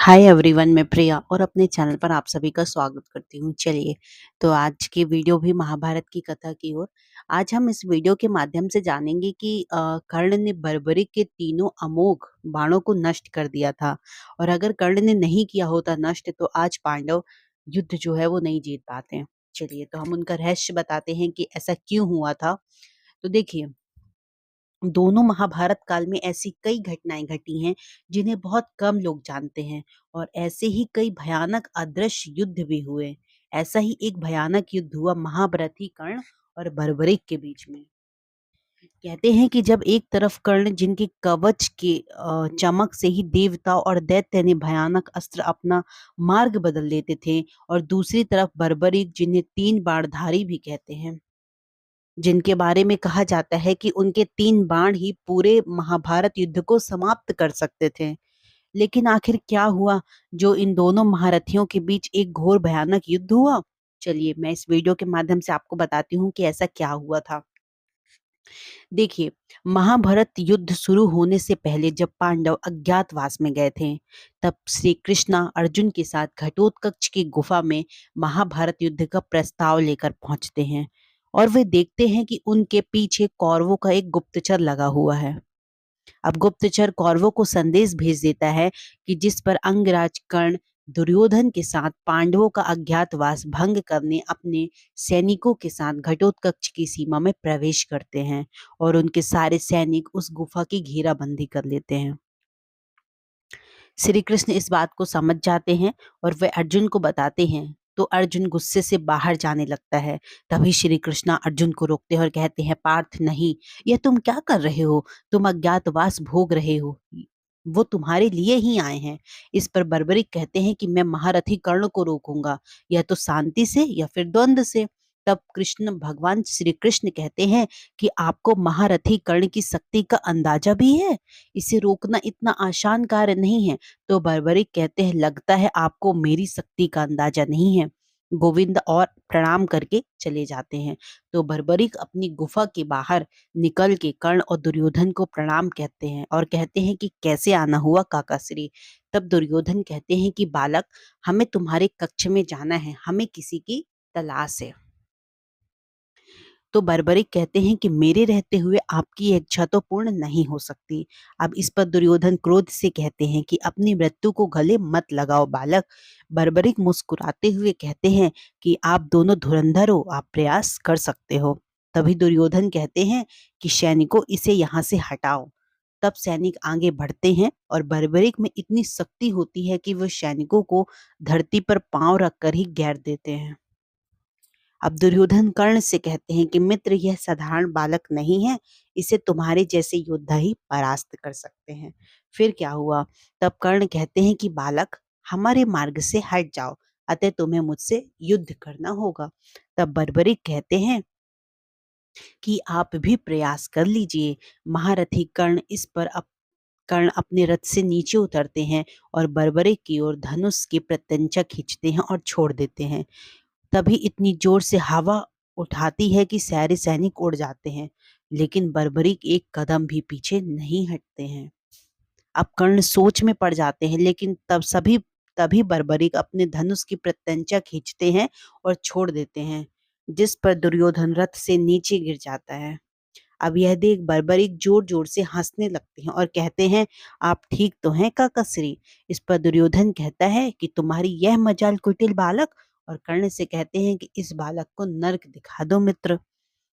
Hi everyone, मैं प्रिया और अपने चैनल पर आप सभी का स्वागत करती हूँ। चलिए, तो आज की वीडियो भी महाभारत की कथा की ओर। आज हम इस वीडियो के माध्यम से जानेंगे कि कर्ण ने बर्बरिक के तीनों अमोघ बाणों को नष्ट कर दिया था, और अगर कर्ण ने नहीं किया होता नष्ट तो आज पांडव युद्ध जो है वो नहीं जीत पाते। चलिए, तो हम उनका रहस्य बताते हैं कि ऐसा क्यों हुआ था। तो देखिए, दोनों महाभारत काल में ऐसी कई घटनाएं घटी हैं जिन्हें बहुत कम लोग जानते हैं, और ऐसे ही कई भयानक अदृश्य युद्ध भी हुए। ऐसा ही एक भयानक युद्ध हुआ महारथी कर्ण और बर्बरिक के बीच में। कहते हैं कि जब एक तरफ कर्ण, जिनके कवच के चमक से ही देवता और दैत्य ने भयानक अस्त्र अपना मार्ग बदल लेते थे, और दूसरी तरफ बर्बरिक, जिन्हें तीन बाणधारी भी कहते हैं, जिनके बारे में कहा जाता है कि उनके 3 बाण ही पूरे महाभारत युद्ध को समाप्त कर सकते थे। लेकिन आखिर क्या हुआ जो इन दोनों महारथियों के बीच एक घोर भयानक युद्ध हुआ? चलिए, मैं इस वीडियो के माध्यम से आपको बताती हूँ कि ऐसा क्या हुआ था। देखिए, महाभारत युद्ध शुरू होने से पहले जब पांडव अज्ञातवास में गए थे, तब श्री कृष्णा अर्जुन के साथ घटोत्कच की गुफा में महाभारत युद्ध का प्रस्ताव लेकर पहुंचते हैं, और वे देखते हैं कि उनके पीछे कौरवों का एक गुप्तचर लगा हुआ है। अब गुप्तचर कौरवों को संदेश भेज देता है कि जिस पर अंगराज कर्ण दुर्योधन के साथ पांडवों का अज्ञातवास भंग करने अपने सैनिकों के साथ घटोत्कच की सीमा में प्रवेश करते हैं, और उनके सारे सैनिक उस गुफा की घेराबंदी कर लेते हैं। श्री कृष्ण इस बात को समझ जाते हैं और वे अर्जुन को बताते हैं, तो अर्जुन गुस्से से बाहर जाने लगता है। तभी श्री कृष्णा अर्जुन को रोकते हैं और कहते हैं, पार्थ नहीं, यह तुम क्या कर रहे हो? तुम अज्ञातवास भोग रहे हो, वो तुम्हारे लिए ही आए हैं। इस पर बर्बरिक कहते हैं कि मैं महारथी कर्ण को रोकूंगा, या तो शांति से या फिर द्वंद्व से। तब कृष्ण भगवान श्री कृष्ण कहते हैं कि आपको महारथी कर्ण की शक्ति का अंदाजा भी है, इसे रोकना इतना आसान कार्य नहीं है। तो बर्बरिक कहते हैं, लगता है आपको मेरी शक्ति का अंदाजा नहीं है, गोविंद, और प्रणाम करके चले जाते हैं। तो बर्बरिक अपनी गुफा के बाहर निकल के कर्ण और दुर्योधन को प्रणाम कहते हैं और कहते हैं कि कैसे आना हुआ काकाश्री। तब दुर्योधन कहते हैं कि बालक, हमें तुम्हारे कक्ष में जाना है, हमें किसी की तलाश है। तो बर्बरिक कहते हैं कि मेरे रहते हुए आपकी ये इच्छा तो पूर्ण नहीं हो सकती। अब इस पर दुर्योधन क्रोध से कहते हैं कि अपनी मृत्यु को गले मत लगाओ बालक। बर्बरिक मुस्कुराते हुए कहते हैं कि आप दोनों धुरंधर हो, आप प्रयास कर सकते हो। तभी दुर्योधन कहते हैं कि सैनिकों, इसे यहाँ से हटाओ। तब सैनिक आगे बढ़ते हैं, और बर्बरिक में इतनी शक्ति होती है कि वह सैनिकों को धरती पर पांव रखकर ही घेर देते हैं। अब दुर्योधन कर्ण से कहते हैं कि मित्र, यह साधारण बालक नहीं है, इसे तुम्हारे जैसे योद्धा ही परास्त कर सकते हैं। फिर क्या हुआ? तब कर्ण कहते हैं कि बालक, हमारे मार्ग से हट जाओ, अतः तुम्हें मुझसे युद्ध करना होगा। तब बर्बरिक कहते हैं कि आप भी प्रयास कर लीजिए। महारथी कर्ण इस पर कर्ण अपने रथ से नीचे उतरते हैं और बर्बरिक की ओर धनुष की प्रत्यंचा खींचते हैं और छोड़ देते हैं। तभी इतनी जोर से हवा उठाती है कि सारे सैनिक उड़ जाते हैं, लेकिन बर्बरिक एक कदम भी पीछे नहीं हटते हैं। अब कर्ण सोच में पड़ जाते हैं, लेकिन तभी बर्बरिक अपने धनुष की प्रत्यंचा खींचते हैं और छोड़ देते हैं, जिस पर दुर्योधन रथ से नीचे गिर जाता है। अब यह देख बर्बरिक जोर जोर से हंसने लगते हैं और कहते हैं, आप ठीक तो हैं काकाश्री? इस पर दुर्योधन कहता है कि तुम्हारी यह मजाल कुटिल बालक, और कर्ण से कहते हैं कि इस बालक को नर्क दिखा दो मित्र।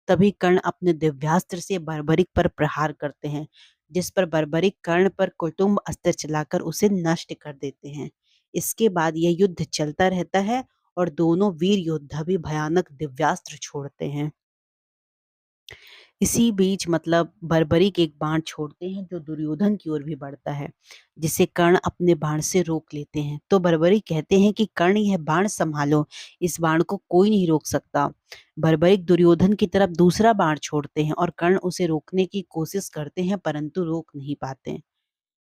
तभी कर्ण अपने दिव्यास्त्र से बर्बरिक पर प्रहार करते हैं, जिस पर बर्बरिक कर्ण पर कुटुंब अस्त्र चलाकर उसे नष्ट कर देते हैं। इसके बाद यह युद्ध चलता रहता है, और दोनों वीर योद्धा भी भयानक दिव्यास्त्र छोड़ते हैं। इसी बीच मतलब बर्बरिक एक बाण छोड़ते हैं जो दुर्योधन की ओर भी बढ़ता है, जिसे कर्ण अपने बाण से रोक लेते हैं। तो बर्बरिक कहते हैं कि कर्ण, यह बाण संभालो, इस बाण को कोई नहीं रोक सकता। बर्बरिक दुर्योधन की तरफ दूसरा बाण छोड़ते हैं, और कर्ण उसे रोकने की कोशिश करते हैं परंतु रोक नहीं पाते।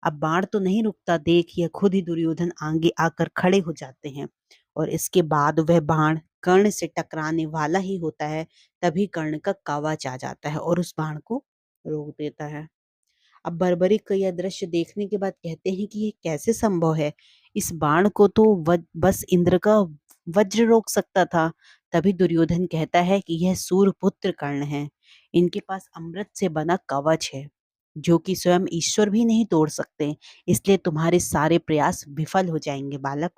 अब बाण तो नहीं रुकता देख यह खुद ही दुर्योधन आगे आकर खड़े हो जाते हैं, और इसके बाद वह बाण कर्ण से टकराने वाला ही होता है। तभी कर्ण का कवच आ जाता है और उस बाण को रोक देता है। अब बर्बरिक का यह दृश्य देखने के बाद कहते हैं कि ये कैसे संभव है? इस बाण को तो बस इंद्र का वज्र रोक सकता था। तभी दुर्योधन कहता है कि यह सूर्यपुत्र कर्ण है। इनके पास अमृत से बना कवच है जो कि स्वयं ईश्वर भी नहीं तोड़ सकते। इसलिए तुम्हारे सारे प्रयास विफल हो जाएंगे बालक।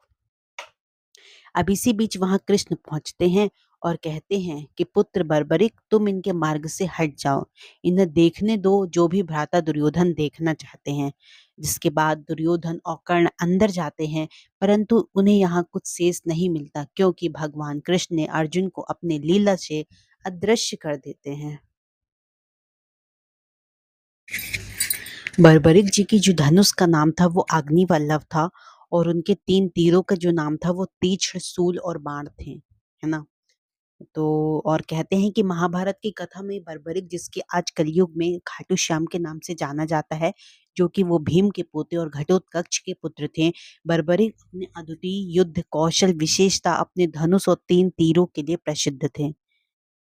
अब इसी बीच वहां कृष्ण पहुंचते हैं और कहते हैं कि पुत्र बर्बरिक, तुम इनके मार्ग से हट जाओ। इन्हें देखने दो जो भी भ्राता दुर्योधन देखना चाहते हैं। जिसके बाद दुर्योधन और कर्ण अंदर जाते हैं, परंतु उन्हें यहाँ कुछ शेष नहीं मिलता क्योंकि भगवान कृष्ण ने अर्जुन को अपने लीला से अदृश्य कर देते हैं। बर्बरिक जी की जो धनुष का नाम था वो अग्नि वल्लभ था, और उनके 3 तीरों का जो नाम था वो तीक्ष्ण, शूल और बाण थे, है ना? तो और कहते हैं कि महाभारत की कथा में बर्बरिक, जिसके आज कलयुग में खाटू श्याम के नाम से जाना जाता है, जो कि वो भीम के पोते और घटोत्कच के पुत्र थे। बर्बरिक अपने अद्वितीय युद्ध कौशल, विशेषता, अपने धनुष और 3 तीरों के लिए प्रसिद्ध थे।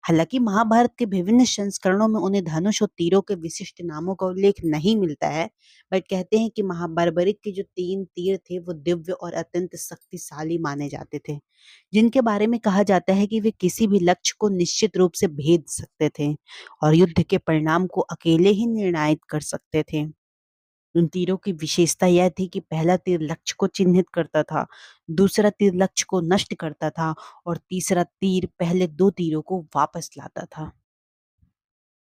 हालांकि महाभारत के विभिन्न संस्करणों में उन्हें धनुष और तीरों के विशिष्ट नामों का उल्लेख नहीं मिलता है, बट कहते हैं कि महाबर्बरिक के जो 3 तीर थे वो दिव्य और अत्यंत शक्तिशाली माने जाते थे, जिनके बारे में कहा जाता है कि वे किसी भी लक्ष्य को निश्चित रूप से भेद सकते थे और युद्ध के परिणाम को अकेले ही निर्णायित कर सकते थे। उन तीरों की विशेषता यह थी कि पहला तीर लक्ष्य को चिन्हित करता था, दूसरा तीर लक्ष्य को नष्ट करता था और तीसरा तीर पहले 2 तीरों को वापस लाता था।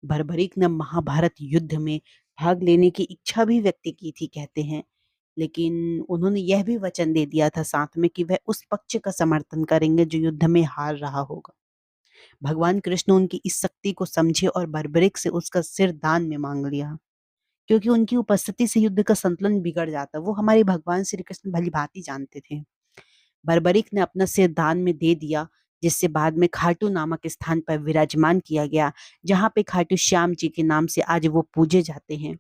बर्बरीक ने महाभारत युद्ध में भाग लेने की इच्छा भी व्यक्त की थी, कहते हैं, लेकिन उन्होंने यह भी वचन दे दिया था साथ में कि वह उस पक्ष का समर्थन करेंगे जो युद्ध में हार रहा होगा। भगवान कृष्ण उनकी इस शक्ति को समझे और बर्बरीक से उसका सिर दान में मांग लिया, क्योंकि उनकी उपस्थिति से युद्ध का संतुलन बिगड़ जाता। वो हमारे भगवान श्री कृष्ण भली-भांति जानते थे। बर्बरीक ने अपना सिर दान में दे दिया, जिससे बाद में खाटू नामक स्थान पर विराजमान किया गया, जहाँ पे खाटू श्याम जी के नाम से आज वो पूजे जाते हैं।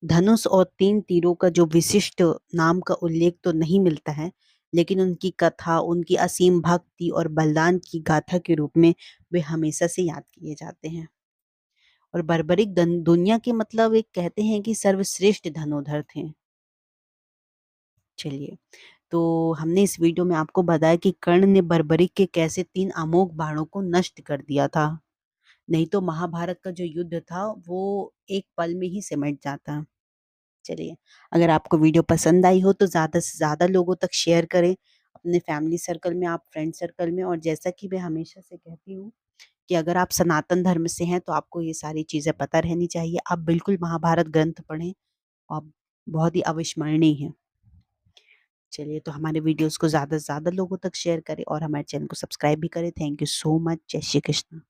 धनुष और 3 तीरों का जो विशिष्ट नाम का उल्लेख तो नहीं मिलता है, लेकिन उनकी कथा, उनकी असीम भक्ति और बलिदान की गाथा के रूप में वे हमेशा से याद किए जाते हैं। और बर्बरिक दुनिया के मतलब एक कहते हैं कि सर्वश्रेष्ठ धनुर्धर थे। चलिए, तो हमने इस वीडियो में आपको बताया कि कर्ण ने बर्बरिक के कैसे 3 अमोघ बाणों को नष्ट कर दिया था। नहीं तो महाभारत का जो युद्ध था वो एक पल में ही सिमट जाता। चलिए, अगर आपको वीडियो पसंद आई हो तो ज़्यादा से ज़्यादा लोगों तक शेयर करें, अपने फैमिली सर्कल में, आप फ्रेंड सर्कल में। और जैसा कि मैं हमेशा से कहती हूँ कि अगर आप सनातन धर्म से हैं तो आपको ये सारी चीज़ें पता रहनी चाहिए। आप बिल्कुल महाभारत ग्रंथ पढ़ें और बहुत ही अविस्मरणीय है। चलिए, तो हमारे वीडियोज़ को ज़्यादा से ज़्यादा लोगों तक शेयर करें और हमारे चैनल को सब्सक्राइब भी करें। Thank you so much. जय श्री कृष्ण।